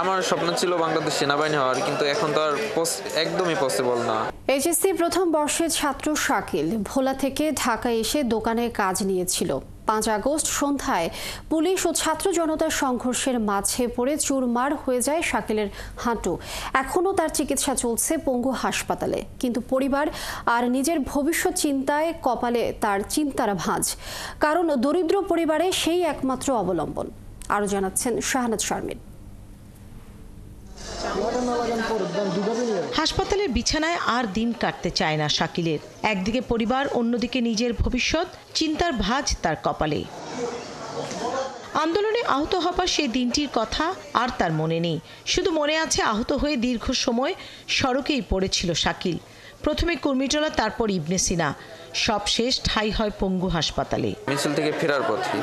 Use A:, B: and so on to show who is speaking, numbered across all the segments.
A: আমার স্বপ্ন ছিল বাংলাদেশ সেনাবাহিনী হওয়ার, কিন্তু এখন তো আর একদমই পসিবল না।
B: এইচএসসি প্রথম বর্ষের ছাত্র শাকিল ভোলা থেকে ঢাকায় এসে দোকানে কাজ নিয়েছিল। 5 আগস্ট সন্ধ্যায় পুলিশ ও ছাত্র জনতার সংঘর্ষের মাঝে পড়ে চুরমার হয়ে যায় শাকিলের হাঁটু। এখনও তার চিকিৎসা চলছে পঙ্গু হাসপাতালে, কিন্তু পরিবার আর নিজের ভবিষ্যৎ চিন্তায় কপালে তার চিন্তার ভাঁজ। কারণ দরিদ্র পরিবারে সেই একমাত্র অবলম্বন। আরও জানাচ্ছেন শাহনাজ শারমিন।
C: হাসপাতালের বিছানায় আর দিন কাটতে চায় না শাকিলের। একদিকে পরিবার, অন্যদিকে নিজের ভবিষ্যৎ, চিন্তার ভাঁজ তার কপালে। আন্দোলনে আহত হবার সেই দিনটির কথা আর তার মনে নেই। শুধু মনে আছে আহত হয়ে দীর্ঘ সময় সড়কেই পড়েছিল শাকিল। প্রথমে কুর্মিটোলা, তারপর ইবনে সিনা, সব শেষ ঠাঁই হয় পঙ্গু হাসপাতালে।
A: মিছিল থেকে ফেরার পথে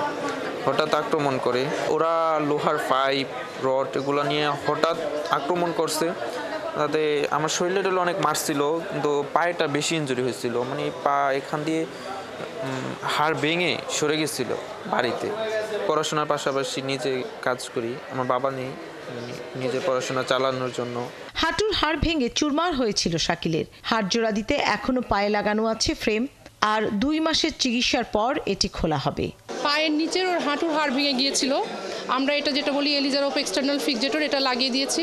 A: হঠাৎ আক্রমণ করে ওরা, লোহার পাইপ রড এগুলো নিয়ে হঠাৎ আক্রমণ করছে। তাতে আমার শরীরের অনেক মারছিল, কিন্তু পায়েটা বেশি ইনজুরি হয়েছিল। মানে পা এখান দিয়ে হাড় ভেঙে সরে গেছিল। বাড়িতে পড়াশোনার পাশাপাশি নিজে কাজ করি, আমার বাবা নেই, নিজের পড়াশোনা চালানোর জন্য।
C: হাঁটুর হাড় ভেঙে চুরমার হয়েছিল শাকিলের। হাড় জোড়া দিতে এখনো পায়ে লাগানো আছে ফ্রেম, আর 2 মাসের চিকিৎসার পর এটি খোলা হবে।
D: পায়ের নিচের ওর হাঁটুর হাড় ভেঙে গিয়েছিল। আমরা এটা যেটা বলি এলিজার অফ এক্সটার্নাল ফিক্সেটর, এটা লাগিয়ে দিয়েছি।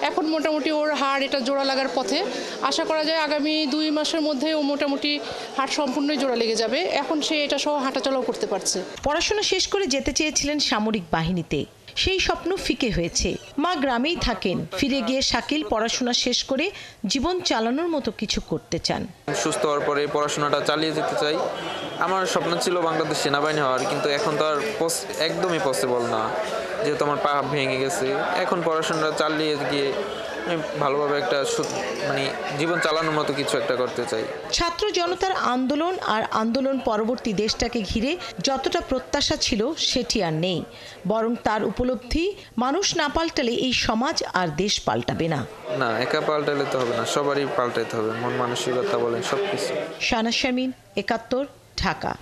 D: এখন মোটামুটি ওর হাড় এটা জোড়া লাগার পথে। আশা করা যায় আগামী 2 মাসের মধ্যে ও মোটামুটি হাড় সম্পূর্ণই জোড়া লেগে যাবে। এখন সে এটা সহ হাঁটাচলাও করতে পারছে।
C: পড়াশোনা শেষ করে যেতে চেয়েছিলেন সামরিক বাহিনীতে, সেই স্বপ্ন ফিকে হয়েছে। মা গ্রামেই থাকেন। ফিরে গিয়ে শাকিল পড়াশোনা শেষ করে জীবন চালানোর মতো কিছু করতে চান।
A: সুস্থ হওয়ার পরে পড়াশোনাটা চালিয়ে যেতে চাই। আমার স্বপ্ন ছিল বাংলাদেশ সেনাবাহিনী হওয়ার, কিন্তু এখন তো আর একদমই পসিবল না, যেহেতু আমার পা ভেঙে গেছে। এখন পড়াশোনাটা চালিয়ে গিয়ে ভালোভাবে একটা মানে জীবন চালানোর মতো কিছু একটা করতে চাই।
C: ছাত্র জনতার আন্দোলন আর আন্দোলন পরবর্তী দেশটাকে ঘিরে যতটা প্রত্যাশা ছিল সেটি আর নেই, বরং তার উপলব্ধি মানুষ না পাল্টালে এই সমাজ আর দেশ পাল্টাবে না।
A: না, একা পাল্টালে তো হবে না, সবারই পাল্টাতে হবে, মন মানসিকতা বলেন সবকিছু।
C: শাহনাজ শারমিন, 71, ঢাকা।